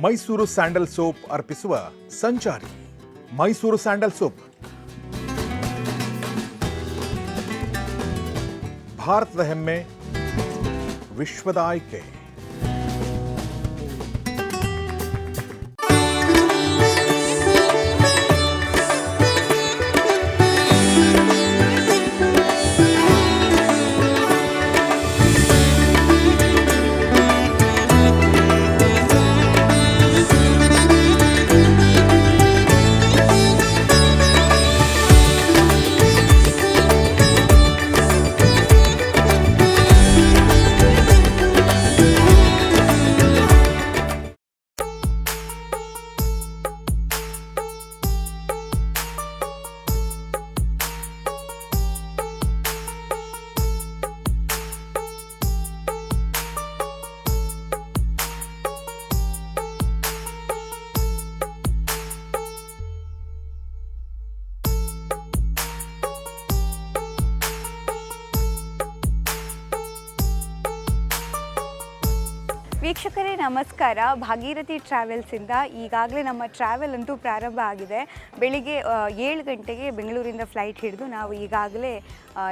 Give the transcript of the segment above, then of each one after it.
Mysuru sandal soap ಅರ್ಪಿಸುವ ಸಂಚಾರಿ. Mysuru sandal soap ಭಾರತದ ಹೆಮ್ಮೆ, ವಿಶ್ವದ ಆಯ್ಕೆ. ವೀಕ್ಷಕರೇ ನಮಸ್ಕಾರ. ಭಾಗೀರಥಿ ಟ್ರಾವೆಲ್ಸಿಂದ ಈಗಾಗಲೇ ನಮ್ಮ ಟ್ರಾವೆಲ್ ಅಂತೂ ಪ್ರಾರಂಭ ಆಗಿದೆ. ಬೆಳಿಗ್ಗೆ 7 ಗಂಟೆಗೆ ಬೆಂಗಳೂರಿಂದ ಫ್ಲೈಟ್ ಹಿಡಿದು ನಾವು ಈಗಾಗಲೇ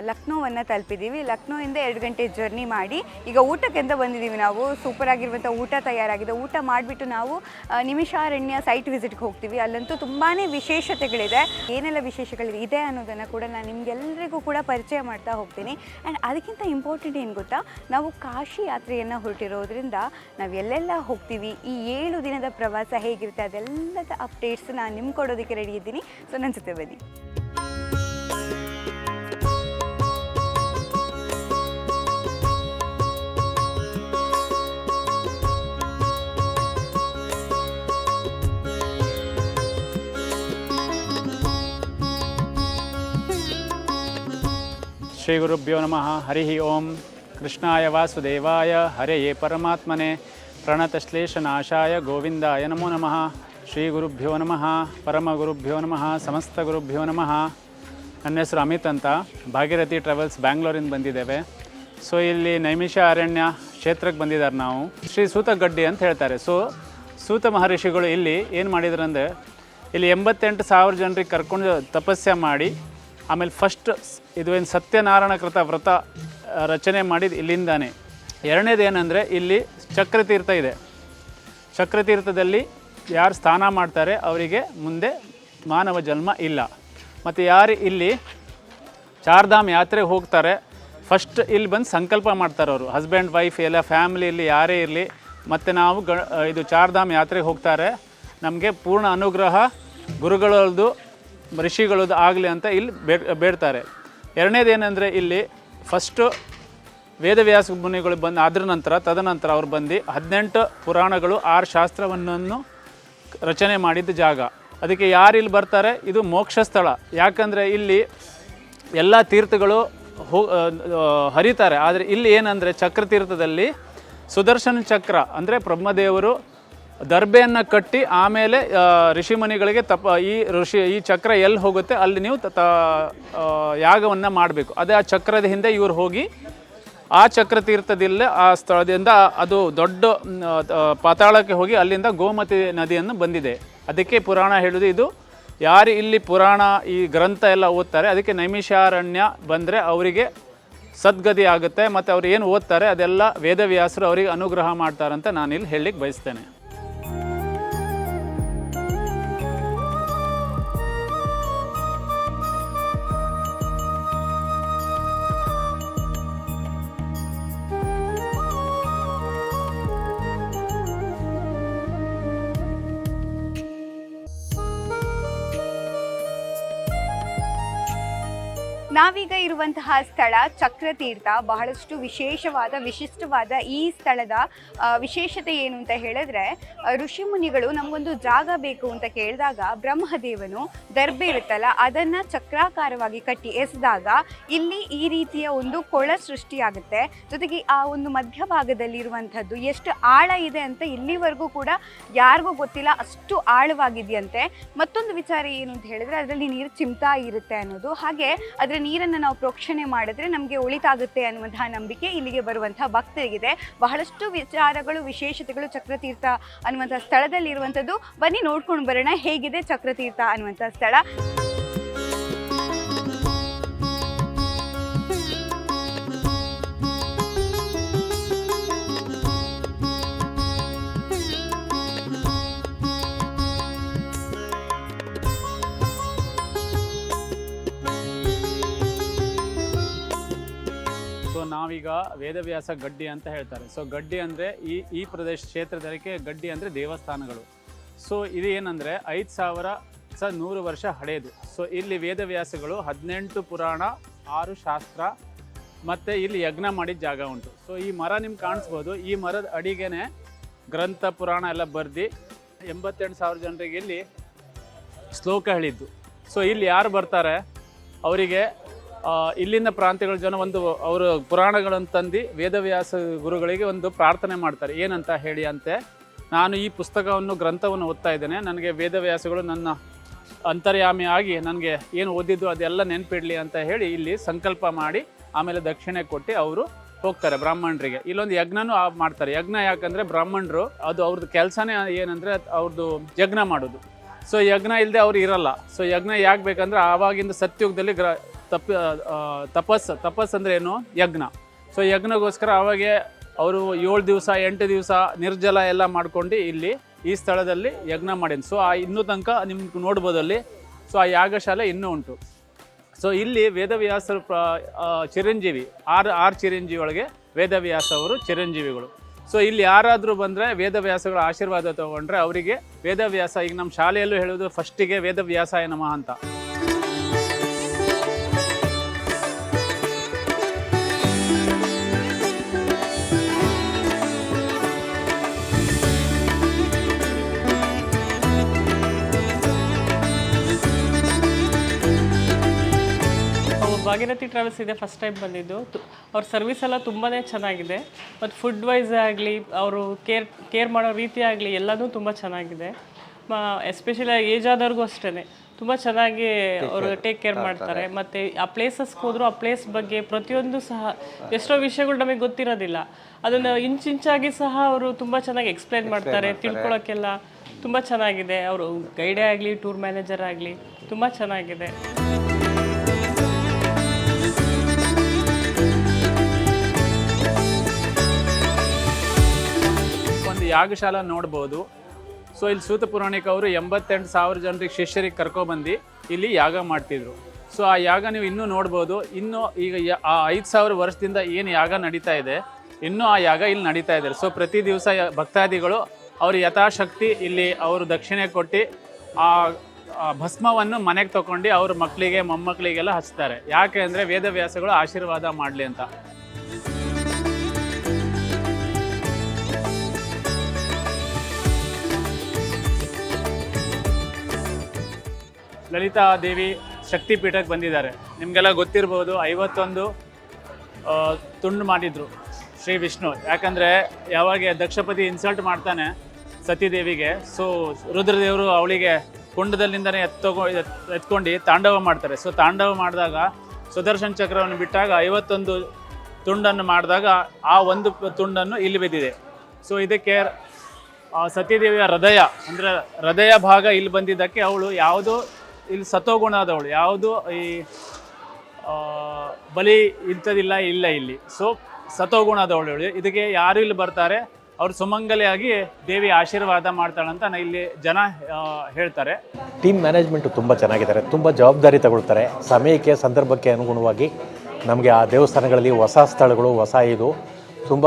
ಲಕ್ನೋವನ್ನು ತಲುಪಿದ್ದೀವಿ. ಲಕ್ನೋಯಿಂದ 2 ಗಂಟೆ ಜರ್ನಿ ಮಾಡಿ ಈಗ ಊಟಕ್ಕೆಂತ ಬಂದಿದ್ದೀವಿ. ನಾವು ಸೂಪರ್ ಆಗಿರುವಂಥ ಊಟ ತಯಾರಾಗಿದೆ. ಊಟ ಮಾಡಿಬಿಟ್ಟು ನಾವು ನಿಮಿಷಾರಣ್ಯ ಸೈಟ್ ವಿಸಿಟ್ಗೆ ಹೋಗ್ತೀವಿ. ಅಲ್ಲಂತೂ ತುಂಬಾ ವಿಶೇಷತೆಗಳಿದೆ. ಏನೆಲ್ಲ ವಿಶೇಷಗಳಿದೆ ಅನ್ನೋದನ್ನು ಕೂಡ ನಾನು ನಿಮಗೆಲ್ಲರಿಗೂ ಕೂಡ ಪರಿಚಯ ಮಾಡ್ತಾ ಹೋಗ್ತೀನಿ. ಆ್ಯಂಡ್ ಅದಕ್ಕಿಂತ ಇಂಪಾರ್ಟೆಂಟ್ ಏನು ಗೊತ್ತಾ, ನಾವು ಕಾಶಿ ಯಾತ್ರೆಯನ್ನು ಹೊರಟಿರೋದ್ರಿಂದ ನಾವು ಎಲ್ಲೆಲ್ಲ ಹೋಗ್ತೀವಿ, ಈ 7 ದಿನದ ಪ್ರವಾಸ ಹೇಗಿರುತ್ತೆ ಅದೆಲ್ಲದ ಅಪ್ಡೇಟ್ಸ್ ನಾನು ನಿಮ್ಗೆ ಕೊಡೋದಕ್ಕೆ ರೆಡಿ ಇದ್ದೀನಿ. ಸೊ ನನ್ನ ಜೊತೆ ಬನ್ನಿ. ಶ್ರೀ ಗುರುಭ್ಯೋ ನಮಃ. ಹರಿ ಓಂ. ಕೃಷ್ಣಾಯ ವಾಸುದೇವಾಯ ಹರೆಯೇ ಪರಮಾತ್ಮನೆ ಪ್ರಣತಶ್ಲೇಷನಾಶಾಯ ಗೋವಿಂದಾಯ ನಮೋ ನಮಃ. ಶ್ರೀ ಗುರುಭ್ಯೋ ನಮಃ, ಪರಮ ಗುರುಭ್ಯೋ ನಮಃ, ಸಮಸ್ತ ಗುರುಭ್ಯೋ ನಮಃ. ನನ್ನ ಹೆಸರು ಅಮಿತ್ ಅಂತ. ಭಾಗೀರಥಿ ಟ್ರಾವೆಲ್ಸ್ ಬ್ಯಾಂಗ್ಳೂರಿಂದ ಬಂದಿದ್ದೇವೆ. ಸೊ ಇಲ್ಲಿ ನೈಮಿಷ ಅರಣ್ಯ ಕ್ಷೇತ್ರಕ್ಕೆ ಬಂದಿದ್ದಾರೆ ನಾವು. ಶ್ರೀ ಸೂತಗಡ್ಡಿ ಅಂತ ಹೇಳ್ತಾರೆ. ಸೊ ಸೂತ ಮಹರ್ಷಿಗಳು ಇಲ್ಲಿ ಏನು ಮಾಡಿದ್ರಂದರೆ, ಇಲ್ಲಿ 88,000 ಜನರಿಗೆ ಕರ್ಕೊಂಡು ತಪಸ್ಯ ಮಾಡಿ ಆಮೇಲೆ ಫಸ್ಟ್ ಇದು ಏನು ಸತ್ಯನಾರಾಯಣ ಕೃತ ವ್ರತ ರಚನೆ ಮಾಡಿದ್ದು ಇಲ್ಲಿಂದಾನೆ. ಎರಡನೇದು ಏನಂದರೆ, ಇಲ್ಲಿ ಚಕ್ರತೀರ್ಥ ಇದೆ. ಚಕ್ರತೀರ್ಥದಲ್ಲಿ ಯಾರು ಸ್ನಾನ ಮಾಡ್ತಾರೆ ಅವರಿಗೆ ಮುಂದೆ ಮಾನವ ಜನ್ಮ ಇಲ್ಲ. ಮತ್ತು ಯಾರು ಇಲ್ಲಿ ಚಾರ್ಧಾಮ್ ಯಾತ್ರೆಗೆ ಹೋಗ್ತಾರೆ ಫಸ್ಟ್ ಇಲ್ಲಿ ಬಂದು ಸಂಕಲ್ಪ ಮಾಡ್ತಾರೆ. ಅವರು ಹಸ್ಬೆಂಡ್ ವೈಫ್ ಎಲ್ಲ ಫ್ಯಾಮಿಲಿಯಲ್ಲಿ ಯಾರೇ ಇರಲಿ, ಮತ್ತು ನಾವು ಇದು ಚಾರ್ಧಾಮ್ ಯಾತ್ರೆಗೆ ಹೋಗ್ತಾರೆ, ನಮಗೆ ಪೂರ್ಣ ಅನುಗ್ರಹ ಗುರುಗಳದ್ದು ಋಷಿಗಳದ್ದು ಆಗಲಿ ಅಂತ ಇಲ್ಲಿ ಬೇಡ್ತಾರೆ. ಎರಡನೇದೇನೆಂದರೆ, ಇಲ್ಲಿ ಫಸ್ಟು ವೇದವ್ಯಾಸ ಮುನಿಗಳು ಬಂದು ತದನಂತರ ಅವ್ರು ಬಂದು 18 ಪುರಾಣಗಳು 6 ಶಾಸ್ತ್ರವನ್ನು ರಚನೆ ಮಾಡಿದ್ದ ಜಾಗ. ಅದಕ್ಕೆ ಯಾರು ಇಲ್ಲಿ ಬರ್ತಾರೆ, ಇದು ಮೋಕ್ಷ ಸ್ಥಳ. ಯಾಕಂದರೆ ಇಲ್ಲಿ ಎಲ್ಲ ತೀರ್ಥಗಳು ಹರಿತಾರೆ. ಆದರೆ ಇಲ್ಲಿ ಏನಂದರೆ, ಚಕ್ರತೀರ್ಥದಲ್ಲಿ ಸುದರ್ಶನ ಚಕ್ರ ಅಂದರೆ ಬ್ರಹ್ಮದೇವರು ದರ್ಬೆಯನ್ನು ಕಟ್ಟಿ ಆಮೇಲೆ ಋಷಿಮುನಿಗಳಿಗೆ ಈ ಚಕ್ರ ಎಲ್ಲಿ ಹೋಗುತ್ತೆ ಅಲ್ಲಿ ನೀವು ಯಾಗವನ್ನು ಮಾಡಬೇಕು. ಅದೇ ಆ ಚಕ್ರದ ಹಿಂದೆ ಇವರು ಹೋಗಿ ಆ ಚಕ್ರತೀರ್ಥದಲ್ಲಿ ಆ ಸ್ಥಳದಿಂದ ಅದು ದೊಡ್ಡ ಪಾತಾಳಕ್ಕೆ ಹೋಗಿ ಅಲ್ಲಿಂದ ಗೋಮತಿ ನದಿಯನ್ನು ಬಂದಿದೆ. ಅದಕ್ಕೆ ಪುರಾಣ ಹೇಳೋದು, ಇದು ಯಾರು ಇಲ್ಲಿ ಪುರಾಣ ಈ ಗ್ರಂಥ ಎಲ್ಲ ಓದ್ತಾರೆ ಅದಕ್ಕೆ ನೈಮಿಷಾರಣ್ಯ ಬಂದರೆ ಅವರಿಗೆ ಸದ್ಗತಿ ಆಗುತ್ತೆ. ಮತ್ತು ಅವ್ರು ಏನು ಓದ್ತಾರೆ ಅದೆಲ್ಲ ವೇದವ್ಯಾಸರು ಅವರಿಗೆ ಅನುಗ್ರಹ ಮಾಡ್ತಾರಂತ ನಾನು ಇಲ್ಲಿ ಹೇಳಲಿಕ್ಕೆ ಬಯಸ್ತೇನೆ. ನಾವೀಗ ಇರುವಂತಹ ಸ್ಥಳ ಚಕ್ರತೀರ್ಥ. ಬಹಳಷ್ಟು ವಿಶಿಷ್ಟವಾದ ಈ ಸ್ಥಳದ ವಿಶೇಷತೆ ಏನು ಅಂತ ಹೇಳಿದ್ರೆ, ಋಷಿಮುನಿಗಳು ನಮಗೊಂದು ಜಾಗ ಬೇಕು ಅಂತ ಕೇಳಿದಾಗ ಬ್ರಹ್ಮದೇವನು ದರ್ಬೆ ಇರುತ್ತಲ್ಲ ಅದನ್ನು ಚಕ್ರಾಕಾರವಾಗಿ ಕಟ್ಟಿ ಎಸೆದಾಗ ಇಲ್ಲಿ ಈ ರೀತಿಯ ಒಂದು ಕೊಳ ಸೃಷ್ಟಿಯಾಗುತ್ತೆ. ಜೊತೆಗೆ ಆ ಒಂದು ಮಧ್ಯಭಾಗದಲ್ಲಿರುವಂಥದ್ದು ಎಷ್ಟು ಆಳ ಇದೆ ಅಂತ ಇಲ್ಲಿವರೆಗೂ ಕೂಡ ಯಾರಿಗೂ ಗೊತ್ತಿಲ್ಲ, ಅಷ್ಟು ಆಳವಾಗಿದೆಯಂತೆ. ಮತ್ತೊಂದು ವಿಚಾರ ಏನು ಅಂತ ಹೇಳಿದ್ರೆ, ಅದರಲ್ಲಿ ನೀರು ಚಿಮ್ತಾ ಇರುತ್ತೆ ಅನ್ನೋದು. ಹಾಗೆ ಅದರ ನೀರನ್ನು ನಾವು ಪ್ರೋಕ್ಷಣೆ ಮಾಡಿದ್ರೆ ನಮಗೆ ಒಳಿತಾಗುತ್ತೆ ಅನ್ನುವಂತಹ ನಂಬಿಕೆ ಇಲ್ಲಿಗೆ ಬರುವಂತಹ ಭಕ್ತರಿಗಿದೆ. ಬಹಳಷ್ಟು ವಿಚಾರಗಳು, ವಿಶೇಷತೆಗಳು ಚಕ್ರತೀರ್ಥ ಅನ್ನುವಂಥ ಸ್ಥಳದಲ್ಲಿ ಇರುವಂಥದ್ದು. ಬನ್ನಿ ನೋಡ್ಕೊಂಡು ಬರೋಣ ಹೇಗಿದೆ ಚಕ್ರತೀರ್ಥ ಅನ್ನುವಂಥ ಸ್ಥಳ. ಸೊ ನಾವೀಗ ವೇದವ್ಯಾಸ ಗಡ್ಡಿ ಅಂತ ಹೇಳ್ತಾರೆ. ಸೊ ಗಡ್ಡಿ ಅಂದರೆ ಈ ಪ್ರದೇಶ ಕ್ಷೇತ್ರದಕ್ಕೆ ಗಡ್ಡಿ ಅಂದರೆ ದೇವಸ್ಥಾನಗಳು. ಸೊ ಇದು ಏನಂದರೆ 5100 ವರ್ಷ ಹಳೆಯದು. ಸೊ ಇಲ್ಲಿ ವೇದವ್ಯಾಸಗಳು 18 ಪುರಾಣ, 6 ಶಾಸ್ತ್ರ ಮತ್ತು ಇಲ್ಲಿ ಯಜ್ಞ ಮಾಡಿದ ಜಾಗ ಉಂಟು. ಸೊ ಈ ಮರ ನಿಮ್ಗೆ ಕಾಣಿಸ್ಬೋದು. ಈ ಮರದ ಅಡಿಗೆನೆ ಗ್ರಂಥ ಪುರಾಣ ಎಲ್ಲ ಬರೆದು 88,000 ಜನರಿಗೆ ಇಲ್ಲಿ ಶ್ಲೋಕ ಹೇಳಿದ್ದು. ಸೊ ಇಲ್ಲಿ ಯಾರು ಬರ್ತಾರೆ ಅವರಿಗೆ ಇಲ್ಲಿನ ಪ್ರಾಂತ್ಯಗಳ ಜನ ಒಂದು ಅವರು ಪುರಾಣಗಳನ್ನು ತಂದು ವೇದವ್ಯಾಸ ಗುರುಗಳಿಗೆ ಒಂದು ಪ್ರಾರ್ಥನೆ ಮಾಡ್ತಾರೆ. ಏನಂತ ಹೇಳಿ ಅಂತೆ, ನಾನು ಈ ಪುಸ್ತಕವನ್ನು ಗ್ರಂಥವನ್ನು ಓದ್ತಾ ಇದ್ದೇನೆ, ನನಗೆ ವೇದವ್ಯಾಸಗಳು ನನ್ನ ಅಂತರ್ಯಾಮಿ ಆಗಿ ನನಗೆ ಏನು ಓದಿದ್ದು ಅದೆಲ್ಲ ನೆನಪಿಡಲಿ ಅಂತ ಹೇಳಿ ಇಲ್ಲಿ ಸಂಕಲ್ಪ ಮಾಡಿ ಆಮೇಲೆ ದಕ್ಷಿಣೆ ಕೊಟ್ಟು ಅವರು ಹೋಗ್ತಾರೆ ಬ್ರಾಹ್ಮಣರಿಗೆ. ಇಲ್ಲೊಂದು ಯಜ್ಞನೂ ಮಾಡ್ತಾರೆ. ಯಜ್ಞ ಯಾಕಂದರೆ ಬ್ರಾಹ್ಮಣರು ಅದು ಅವ್ರದ್ದು ಕೆಲಸನೇ ಏನಂದರೆ ಅವ್ರದ್ದು ಯಜ್ಞ ಮಾಡೋದು. ಸೊ ಯಜ್ಞ ಇಲ್ಲದೆ ಅವ್ರು ಇರಲ್ಲ. ಸೊ ಯಜ್ಞ ಯಾಕೆ ಬೇಕಂದ್ರೆ ಆವಾಗಿಂದ ಸತ್ಯುಗದಲ್ಲಿ ತಪಸ್ ಅಂದರೆ ಏನು, ಯಜ್ಞ. ಸೊ ಯಜ್ಞಗೋಸ್ಕರ ಅವಾಗೆ ಅವರು 7 ದಿವಸ 8 ದಿವಸ ನಿರ್ಜಲ ಎಲ್ಲ ಮಾಡ್ಕೊಂಡು ಇಲ್ಲಿ ಈ ಸ್ಥಳದಲ್ಲಿ ಯಜ್ಞ ಮಾಡಿದ್ದು. ಸೊ ಇನ್ನೂ ತನಕ ನಿಮ್ಗೆ ನೋಡ್ಬೋದು ಅಲ್ಲಿ. ಸೊ ಆ ಯಾಗಶಾಲೆ ಇನ್ನೂ ಉಂಟು. ಸೊ ಇಲ್ಲಿ ವೇದವ್ಯಾಸರು ಚಿರಂಜೀವಿ, ಆರು ಚಿರಂಜೀವಿ ಒಳಗೆ ವೇದವ್ಯಾಸ ಅವರು ಚಿರಂಜೀವಿಗಳು. ಸೊ ಇಲ್ಲಿ ಯಾರಾದರೂ ಬಂದರೆ ವೇದವ್ಯಾಸಗಳ ಆಶೀರ್ವಾದ ತೊಗೊಂಡ್ರೆ ಅವರಿಗೆ ವೇದವ್ಯಾಸ, ಈಗ ನಮ್ಮ ಶಾಲೆಯಲ್ಲೂ ಹೇಳೋದು ಫಸ್ಟಿಗೆ ವೇದವ್ಯಾಸಾಯ ನಮಃ ಅಂತ. ಭಾಗೀರಥಿ ಟ್ರಾವೆಲ್ಸ್ ಇದೆ, ಫಸ್ಟ್ ಟೈಮ್ ಬಂದಿದ್ದು. ಅವ್ರ ಸರ್ವಿಸ್ ಎಲ್ಲ ತುಂಬಾ ಚೆನ್ನಾಗಿದೆ. ಮತ್ತು ಫುಡ್ ವೈಸ್ ಆಗಲಿ, ಅವರು ಕೇರ್ ಮಾಡೋ ರೀತಿ ಆಗಲಿ ಎಲ್ಲನೂ ತುಂಬ ಚೆನ್ನಾಗಿದೆ. ಎಸ್ಪೆಷಲಿ ಏಜ್ ಆದವ್ರಿಗೂ ಅಷ್ಟೇ ತುಂಬ ಚೆನ್ನಾಗಿ ಅವರು ಟೇಕ್ ಕೇರ್ ಮಾಡ್ತಾರೆ. ಮತ್ತು ಆ ಪ್ಲೇಸಸ್ಗೆ ಹೋದ್ರು ಆ ಪ್ಲೇಸ್ ಬಗ್ಗೆ ಪ್ರತಿಯೊಂದು ಸಹ ಎಷ್ಟೋ ವಿಷಯಗಳು ನಮಗೆ ಗೊತ್ತಿರೋದಿಲ್ಲ, ಅದನ್ನು ಇಂಚಾಗಿ ಸಹ ಅವರು ತುಂಬ ಚೆನ್ನಾಗಿ ಎಕ್ಸ್ಪ್ಲೈನ್ ಮಾಡ್ತಾರೆ. ತಿಳ್ಕೊಳ್ಳೋಕ್ಕೆಲ್ಲ ತುಂಬ ಚೆನ್ನಾಗಿದೆ. ಅವರು ಗೈಡೇ ಆಗಲಿ, ಟೂರ್ ಮ್ಯಾನೇಜರ್ ಆಗಲಿ ತುಂಬ ಚೆನ್ನಾಗಿದೆ. ಯಾಗಶಾಲ ನೋಡ್ಬೋದು. ಸೊ ಇಲ್ಲಿ ಸೂತ ಪುರಾಣಿಕ ಅವರು 88,000 ಜನರಿಗೆ ಶಿಷ್ಯರಿಗೆ ಕರ್ಕೊಬಂದು ಇಲ್ಲಿ ಯಾಗ ಮಾಡ್ತಿದ್ರು. ಸೊ ಆ ಯಾಗ ನೀವು ಇನ್ನೂ ನೋಡ್ಬೋದು. ಇನ್ನೂ ಈಗ ಆ 5,000 ವರ್ಷದಿಂದ ಏನು ಯಾಗ ನಡೀತಾ ಇದೆ, ಇನ್ನೂ ಆ ಯಾಗ ಇಲ್ಲಿ ನಡೀತಾ ಇದೆ. ಸೊ ಪ್ರತಿ ದಿವಸ ಭಕ್ತಾದಿಗಳು ಅವ್ರ ಯಥಾಶಕ್ತಿ ಇಲ್ಲಿ ಅವರು ದಕ್ಷಿಣೆ ಕೊಟ್ಟು ಆ ಭಸ್ಮವನ್ನು ಮನೆಗೆ ತಗೊಂಡು ಅವ್ರ ಮಕ್ಕಳಿಗೆ ಮೊಮ್ಮಕ್ಕಳಿಗೆಲ್ಲ ಹಚ್ತಾರೆ. ಯಾಕೆ ಅಂದರೆ ವೇದವ್ಯಾಸಗಳು ಆಶೀರ್ವಾದ ಮಾಡಲಿ ಅಂತ. ಲಲಿತಾ ದೇವಿ ಶಕ್ತಿಪೀಠಕ್ಕೆ ಬಂದಿದ್ದಾರೆ. ನಿಮಗೆಲ್ಲ ಗೊತ್ತಿರ್ಬೋದು, 51 ತುಂಡು ಮಾಡಿದ್ರು ಶ್ರೀ ವಿಷ್ಣು. ಯಾಕಂದರೆ ಯಾವಾಗ ದಕ್ಷಪತಿ ಇನ್ಸಲ್ಟ್ ಮಾಡ್ತಾನೆ ಸತಿದೇವಿಗೆ, ಸೊ ರುದ್ರದೇವರು ಅವಳಿಗೆ ಕುಂಡದಲ್ಲಿಂದನೇ ಎತ್ಕೊಂಡು ತಾಂಡವ ಮಾಡ್ತಾರೆ. ಸೊ ತಾಂಡವ ಮಾಡಿದಾಗ ಸುದರ್ಶನ ಚಕ್ರವನ್ನು ಬಿಟ್ಟಾಗ 51 ತುಂಡನ್ನು ಮಾಡಿದಾಗ ಆ ಒಂದು ತುಂಡನ್ನು ಇಲ್ಲಿ ಬಿದ್ದಿದೆ. ಸೊ ಇದಕ್ಕೆ ಸತಿದೇವಿಯ ಹೃದಯ ಭಾಗ ಇಲ್ಲಿ ಬಂದಿದ್ದಕ್ಕೆ ಅವಳು ಯಾವುದು ಇಲ್ಲಿ ಸತೋಗುಣದವಳು, ಯಾವುದು ಈ ಬಲಿ ಇಂಥದಿಲ್ಲ ಇಲ್ಲ ಇಲ್ಲಿ. ಸೊ ಸತೋಗುಣದವಳು ಇದಕ್ಕೆ ಯಾರು ಇಲ್ಲಿ ಬರ್ತಾರೆ ಅವ್ರು ಸುಮಂಗಲಿಯಾಗಿ ದೇವಿ ಆಶೀರ್ವಾದ ಮಾಡ್ತಾಳಂತ ಇಲ್ಲಿ ಜನ ಹೇಳ್ತಾರೆ. ಟೀಮ್ ಮ್ಯಾನೇಜ್ಮೆಂಟು ತುಂಬ ಚೆನ್ನಾಗಿದ್ದಾರೆ, ತುಂಬ ಜವಾಬ್ದಾರಿ ತಗೊಳ್ತಾರೆ. ಸಮಯಕ್ಕೆ ಸಂದರ್ಭಕ್ಕೆ ಅನುಗುಣವಾಗಿ ನಮಗೆ ಆ ದೇವಸ್ಥಾನಗಳಲ್ಲಿ ಹೊಸ ಸ್ಥಳಗಳು, ಹೊಸ ಇದು ತುಂಬ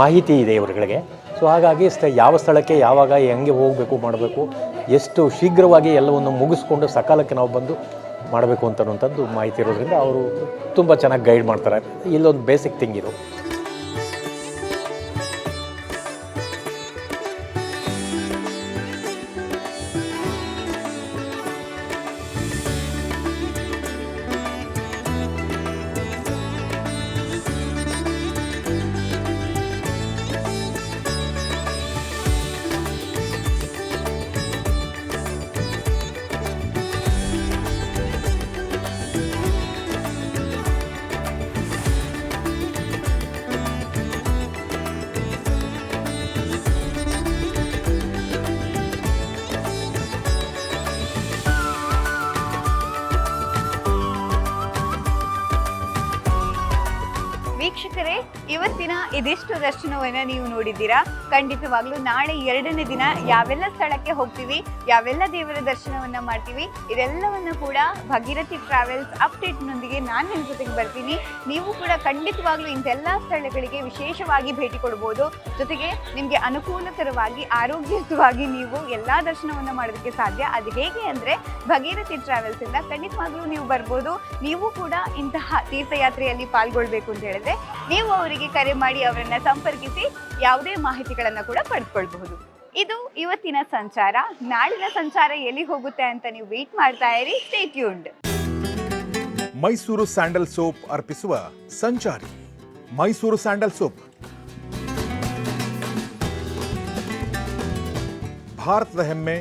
ಮಾಹಿತಿ ಇದೆ ಇವರುಗಳಿಗೆ. ಸೊ ಹಾಗಾಗಿ ಯಾವ ಸ್ಥಳಕ್ಕೆ ಯಾವಾಗ ಹೆಂಗೆ ಹೋಗಬೇಕು, ಮಾಡಬೇಕು, ಎಷ್ಟು ಶೀಘ್ರವಾಗಿ ಎಲ್ಲವನ್ನು ಮುಗಿಸ್ಕೊಂಡು ಸಕಾಲಕ್ಕೆ ನಾವು ಬಂದು ಮಾಡಬೇಕು ಅಂತನ್ನುವಂಥದ್ದು ಮಾಹಿತಿ ಇರೋದ್ರಿಂದ ಅವರು ತುಂಬ ಚೆನ್ನಾಗಿ ಗೈಡ್ ಮಾಡ್ತಾರೆ. ಇಲ್ಲೊಂದು ಬೇಸಿಕ್ ಥಿಂಗ್ ಇದು. ಇದಿಷ್ಟು ದರ್ಶನವನ್ನು ನೀವು ನೋಡಿದ್ದೀರಾ. ಖಂಡಿತವಾಗ್ಲೂ ನಾಳೆ 2ನೇ ದಿನ ಯಾವೆಲ್ಲ ಸ್ಥಳಕ್ಕೆ ಹೋಗ್ತೀವಿ, ಯಾವೆಲ್ಲ ದೇವರ ದರ್ಶನವನ್ನ ಮಾಡ್ತೀವಿ, ಇದೆಲ್ಲವನ್ನ ಕೂಡ ಭಾಗೀರಥಿ ಟ್ರಾವೆಲ್ಸ್ ಅಪ್ಡೇಟ್ನೊಂದಿಗೆ ನಾನು ನಿಮ್ಮ ಜೊತೆಗೆ ಬರ್ತೀನಿ. ನೀವು ಕೂಡ ಖಂಡಿತವಾಗ್ಲೂ ಇಂಥೆಲ್ಲ ಸ್ಥಳಗಳಿಗೆ ವಿಶೇಷವಾಗಿ ಭೇಟಿ ಕೊಡ್ಬೋದು. ಜೊತೆಗೆ ನಿಮಗೆ ಅನುಕೂಲಕರವಾಗಿ ಆರೋಗ್ಯಯುತವಾಗಿ ನೀವು ಎಲ್ಲ ದರ್ಶನವನ್ನು ಮಾಡೋದಕ್ಕೆ ಸಾಧ್ಯ. ಅದು ಹೇಗೆ ಅಂದರೆ ಭಾಗೀರಥಿ ಟ್ರಾವೆಲ್ಸ್ ಇಂದ ಖಂಡಿತವಾಗ್ಲೂ ನೀವು ಬರ್ಬೋದು. ನೀವು ಕೂಡ ಇಂತಹ ತೀರ್ಥಯಾತ್ರೆಯಲ್ಲಿ ಪಾಲ್ಗೊಳ್ಬೇಕು ಅಂತ ಹೇಳಿದ್ರೆ ನೀವು ಅವರಿಗೆ ಕರೆ ಮಾಡಿ ಅವರನ್ನ ಸಂಪರ್ಕಿಸಿ ಯಾವುದೇ ಮಾಹಿತಿಗಳನ್ನು ಕೂಡ ಪಡೆದುಕೊಳ್ಬಹುದು. ಇದು ಇವತ್ತಿನ ಸಂಚಾರ. ನಾಳಿನ ಸಂಚಾರ ಎಲ್ಲಿ ಹೋಗುತ್ತೆ ಅಂತ ನೀವು ವೇಟ್ ಮಾಡ್ತಾ ಇರಿ. Stay tuned. Mysuru sandal soap ಅರ್ಪಿಸುವ ಸಂಚಾರಿ. ಮೈಸೂರು ಸ್ಯಾಂಡಲ್ ಸೋಪ್ ಭಾರತದ ಹೆಮ್ಮೆ,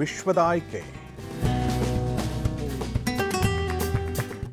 ವಿಶ್ವದ ಆಯ್ಕೆ.